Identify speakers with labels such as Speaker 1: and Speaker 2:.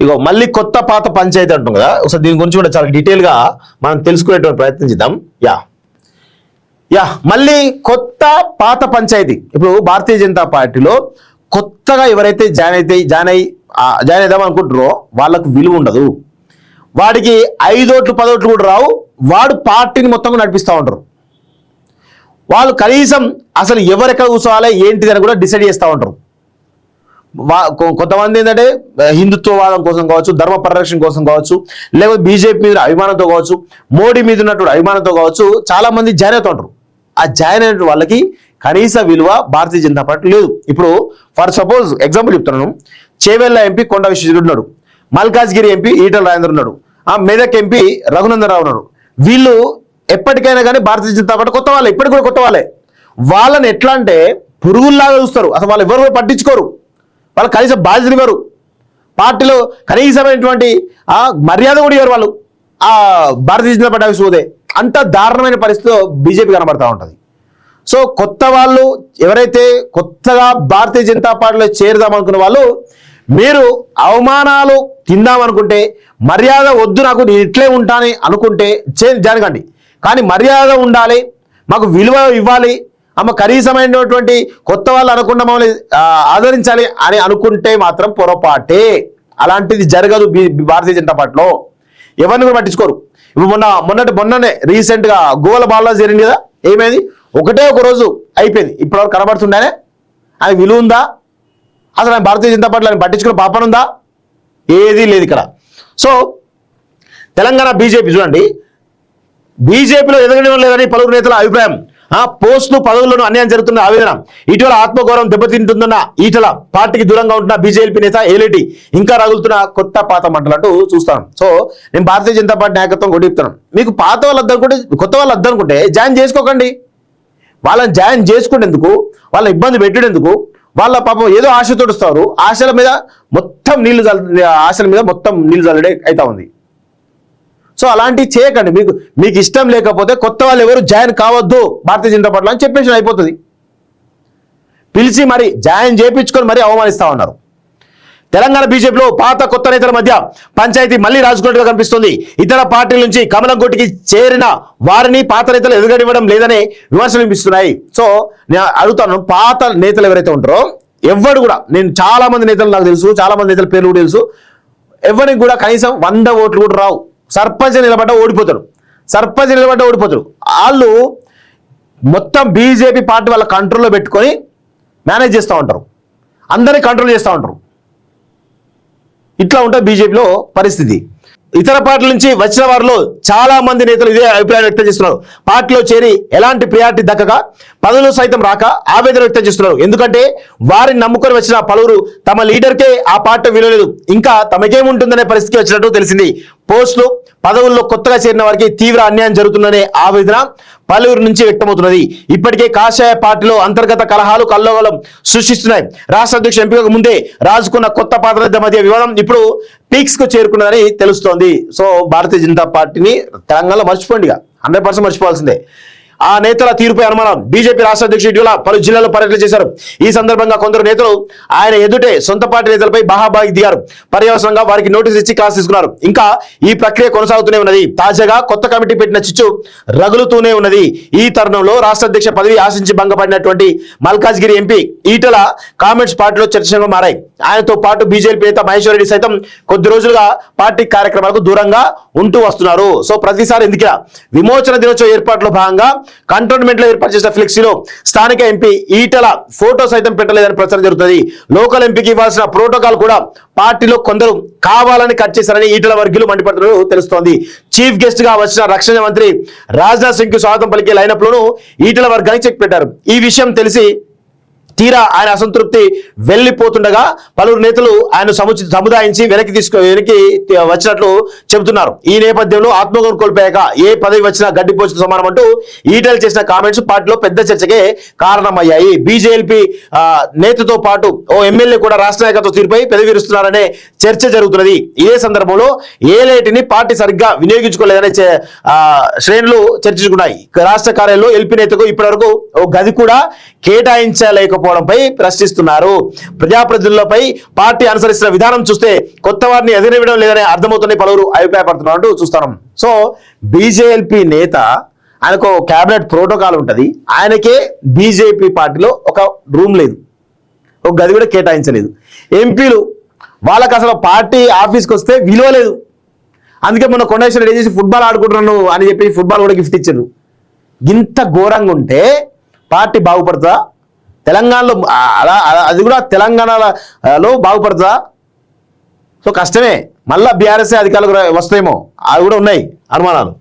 Speaker 1: ఇగో మళ్ళీ కొత్త పాత పంచాయతీ అంటాం కదా, ఒకసారి దీని గురించి కూడా చాలా డీటెయిల్గా మనం తెలుసుకునేటువంటి ప్రయత్నం చేద్దాం. మళ్ళీ కొత్త పాత పంచాయతీ. ఇప్పుడు భారతీయ జనతా పార్టీలో కొత్తగా ఎవరైతే జాయిన్ అయిదాం అనుకుంటారో వాళ్ళకు విలువ ఉండదు. వాడికి 5 ఓట్లు 10 ఓట్లు కూడా రావు. వాడు పార్టీని మొత్తం నడిపిస్తూ ఉంటారు. వాళ్ళు కనీసం అసలు ఎవరెక్కడ కూర్చోవాలి ఏంటిదని కూడా డిసైడ్ చేస్తూ ఉంటారు. కొంతమంది ఏంటంటే హిందుత్వవాదం కోసం కావచ్చు, ధర్మ పరిరక్షణ కోసం కావచ్చు, లేకపోతే బీజేపీ మీద అభిమానంతో కావచ్చు, మోడీ మీద ఉన్నటువంటి అభిమానంతో కావచ్చు, చాలా మంది జాయిన్ అవుతూ ఉంటారు. ఆ జాయిన్ అయిన వాళ్ళకి కనీస విలువ భారతీయ జనతా పార్టీ లేదు. ఇప్పుడు ఫర్ సపోజ్ ఎగ్జాంపుల్ చెప్తున్నాను, చేవెళ్ళ ఎంపీ కొండ విశ్వేశ్వరుడు ఉన్నాడు, మల్కాజ్గిరి ఎంపీ ఈటల రాజేందర్ ఉన్నాడు, మెదక్ ఎంపీ రఘునందన్ రావు ఉన్నాడు. వీళ్ళు ఎప్పటికైనా కానీ భారతీయ జనతా పార్టీ కొత్త వాళ్ళే, ఇప్పటికి కూడా కొత్త వాళ్ళే. వాళ్ళని ఎట్లా అంటే పురుగుల్లాగా చూస్తారు. అసలు వాళ్ళు ఎవరు పట్టించుకోరు, వాళ్ళు కనీసం బాధ్యతలు ఇవ్వరు, పార్టీలో కనీసమైనటువంటి మర్యాద కూడా ఇవ్వరు వాళ్ళు. భారతీయ జనతా పార్టీ చూదే అంత దారుణమైన పరిస్థితిలో బీజేపీ కనబడతా ఉంటుంది. సో కొత్త వాళ్ళు ఎవరైతే కొత్తగా భారతీయ జనతా పార్టీలో చేరుదాం అనుకున్న వాళ్ళు, మీరు అవమానాలు తిందామనుకుంటే, మర్యాద వద్దు నాకు నేను ఇట్లే ఉంటానని అనుకుంటే జరగండి. కానీ మర్యాద ఉండాలి, మాకు విలువ ఇవ్వాలి, కనీసమైనటువంటి కొత్త వాళ్ళు అనుకున్న మమ్మల్ని ఆదరించాలి అని అనుకుంటే మాత్రం పొరపాటే. అలాంటిది జరగదు భారతీయ జనతా పార్టీలో. ఎవరిని కూడా పట్టించుకోరు. ఇప్పుడు మొన్ననే రీసెంట్గా గోవల బాల్లో జరిగింది కదా, ఏమైంది? ఒకటే ఒక రోజు అయిపోయింది. ఇప్పటివరకు కనబడుతుండేనే ఆయన విలువ ఉందా? అసలు ఆయన భారతీయ జనతా పార్టీలో ఆయన పట్టించుకునే పాపన ఉందా? ఏదీ లేదు ఇక్కడ. సో తెలంగాణ బీజేపీ చూడండి, బీజేపీలో ఎదగడం లేదని పలువురు నేతల అభిప్రాయం. పోస్టులు పదవులను అన్యాయం జరుగుతున్న ఆవేదన. ఇటీవల ఆత్మగౌరవం దెబ్బతింటుందన్న ఈటల, పార్టీకి దూరంగా ఉంటున్న బీజేపీ నేత ఏలేటి, ఇంకా రగులుతున్న కొత్త పాత మంటలంటూ చూస్తాను. సో నేను భారతీయ జనతా పార్టీ నాయకత్వం కూడా చెప్తాను, మీకు పాత వాళ్ళు వద్దనుకుంటే, కొత్త వాళ్ళు వద్దనుకుంటే జాయిన్ చేసుకోకండి. వాళ్ళని జాయిన్ చేసుకునేందుకు, వాళ్ళని ఇబ్బంది పెట్టేందుకు, వాళ్ళ పాపం ఏదో ఆశతో వస్తారు. ఆశల మీద మొత్తం నీళ్లు చల్లడే అవుతా ఉంది. సో అలాంటివి చేయకండి. మీకు ఇష్టం లేకపోతే కొత్త వాళ్ళు ఎవరు జాయిన్ కావద్దు భారతీయ జనతా పార్టీలో అని చెప్పేసి అయిపోతుంది. పిలిచి మరి జాయిన్ చేయించుకొని మరీ అవమానిస్తా ఉన్నారు. తెలంగాణ బీజేపీలో పాత కొత్త నేతల మధ్య పంచాయతీ మళ్లీ రాజుకున్నట్టుగా కనిపిస్తుంది. ఇతర పార్టీల నుంచి కమలం గుట్టికి చేరిన వారిని పాత నేతలు ఎదుగనివ్వడం లేదనే విమర్శలు వినిపిస్తున్నాయి. సో నేను అడుగుతాను, పాత నేతలు ఎవరైతే ఉంటారో ఎవరు కూడా, నేను చాలా మంది నేతలు నాకు తెలుసు, చాలా మంది నేతల పేర్లు కూడా తెలుసు, ఎవరికి కూడా కనీసం 100 ఓట్లు కూడా రావు. సర్పంచ్ నిలబడ్డ ఓడిపోతారు. వాళ్ళు మొత్తం బీజేపీ పార్టీ వాళ్ళ కంట్రోల్లో పెట్టుకొని మేనేజ్ చేస్తూ ఉంటారు, అందరినీ కంట్రోల్ చేస్తూ ఉంటారు. ఇట్లా ఉంటుంది బీజేపీలో పరిస్థితి. ఇతర పార్టీల నుంచి వచ్చిన వారిలో చాలా మంది నేతలు ఇదే అభిప్రాయం వ్యక్తం చేస్తున్నారు. పార్టీలో చేరి ఎలాంటి ప్రియారిటీ దక్కక, పదవులు సైతం రాక ఆవేదన వ్యక్తం చేస్తున్నారు. ఎందుకంటే వారిని నమ్ముకొని వచ్చిన పలువురు తమ లీడర్కే ఆ పార్టీ విలువలేదు, ఇంకా తమకేముంటుందనే పరిస్థితికి వచ్చినట్టు తెలిసింది. పోస్టులు పదవుల్లో కొత్తగా చేరిన వారికి తీవ్ర అన్యాయం జరుగుతుందనే ఆవేదన పలువురు నుంచి వ్యక్తమవుతున్నది. ఇప్పటికే కాషాయ పార్టీలో అంతర్గత కలహాలు కల్లోగలం సృష్టిస్తున్నాయి. రాష్ట్ర అధ్యక్షుడు ఎంపికకు ముందే రాజుకున్న కొత్త పాత్ర మధ్య వివాదం ఇప్పుడు పీక్స్ కు చేరుకున్నదని తెలుస్తోంది. సో భారతీయ జనతా పార్టీని తెలంగాణలో మర్చిపోండి, 100% మర్చిపోవాల్సిందే. ఆ నేతల తీరుపై అనుమానం. బీజేపీ రాష్ట్ర అధ్యక్షుడు ఇటీవల పలు జిల్లాల్లో పర్యటన చేశారు. ఈ సందర్భంగా కొందరు నేతలు ఆయన ఎదుటే సొంత పార్టీ నేతలపై బాహాబాగి దిగారు. పర్యవసరంగా వారికి నోటీసు ఇచ్చి క్లాస్ తీసుకున్నారు. ఇంకా ఈ ప్రక్రియ కొనసాగుతూనే ఉన్నది. తాజాగా కొత్త కమిటీ పెట్టిన చిచ్చు రగులుతూనే ఉన్నది. ఈ తరుణంలో రాష్ట్ర అధ్యక్ష పదవి ఆశించి భంగపడినటువంటి మల్కాజ్గిరి ఎంపీ ఈటల కామెంట్స్ పార్టీలో చర్చగా మారాయి. ఆయనతో పాటు బీజేపీ నేత మహేశ్వర్ రెడ్డి సైతం కొద్ది రోజులుగా పార్టీ కార్యక్రమాలకు దూరంగా ఉంటూ వస్తున్నారు. సో ప్రతిసారి ఎందుకు విమోచన దినోత్సవ ఏర్పాట్లో భాగంగా కంటోన్మెంట్ లో ఏర్పాటు చేసిన ఫ్లెక్సీలో స్థానిక ఎంపీ ఈటల ఫోటో సైతం పెట్టలేదని ప్రచారం జరుగుతుంది. లోకల్ ఎంపీకి ఇవ్వాల్సిన ప్రోటోకాల్ కూడా పార్టీలో కొందరు కావాలని కట్ చేశారని ఈటల వర్గీయులు మండిపడుతున్నట్టు తెలుస్తోంది. చీఫ్ గెస్ట్ గా వచ్చిన రక్షణ మంత్రి రాజ్నాథ్ సింగ్ కు స్వాగతం పలికే లైనప్ లోను ఈటల వర్గానికి చెక్ పెట్టారు. ఈ విషయం తెలిసి తీరా ఆయన అసంతృప్తి వెళ్లిపోతుండగా పలువురు నేతలు ఆయన సముదాయించి వెనక్కి వచ్చినట్లు చెబుతున్నారు. ఈ నేపథ్యంలో ఆత్మగౌరవం కోల్పోయాక ఏ పదవి వచ్చినా గడ్డిపోచిన సమానం అంటూ ఈటెలు చేసిన కామెంట్స్ పార్టీలో పెద్ద చర్చకే కారణమయ్యాయి. బీజేపీ నేతతో పాటు ఓ ఎమ్మెల్యే కూడా రాష్ట్ర నాయకత్వ తీరుపై పెదవిరుస్తున్నారనే చర్చ జరుగుతున్నది. ఇదే సందర్భంలో ఏలేటిని పార్టీ సరిగ్గా వినియోగించుకోలేదనే శ్రేణులు చర్చించుకున్నాయి. రాష్ట్ర కార్యాలయంలో ఎల్పీ నేతకు ఇప్పటివరకు ఓ గది కూడా కేటాయించలేకపోయారు. లేకపోవడంపై ప్రశ్నిస్తున్నారు. ప్రజాప్రతినిధులపై పార్టీ అనుసరిస్తున్న విధానం చూస్తే కొత్త వారిని ఎదిరివ్వడం లేదని అర్థమవుతుందని పలువురు అభిప్రాయపడుతున్నట్టు చూస్తున్నాం. సో బీజేపీ నేత, ఆయనకు క్యాబినెట్ ప్రోటోకాల్ ఉంటుంది, ఆయనకే బీజేపీ పార్టీలో ఒక రూమ్ లేదు, ఒక గది కూడా కేటాయించలేదు. ఎంపీలు వాళ్ళకి అసలు పార్టీ ఆఫీస్కి వస్తే విలువ లేదు. అందుకే మొన్న కొండేశ్వర రెడీ చేసి ఫుట్బాల్ ఆడుకుంటున్నాను అని చెప్పి ఫుట్బాల్ కూడా గిఫ్ట్ ఇచ్చారు. ఇంత ఘోరంగా ఉంటే పార్టీ బాగుపడుతుందా? తెలంగాణలో అది కూడా తెలంగాణలో బాగుపడుతుందా? సో కష్టమే. మళ్ళీ బీఆర్ఎస్ అధికారులు వస్తాయేమో, అవి కూడా ఉన్నాయి అనుమానాలు.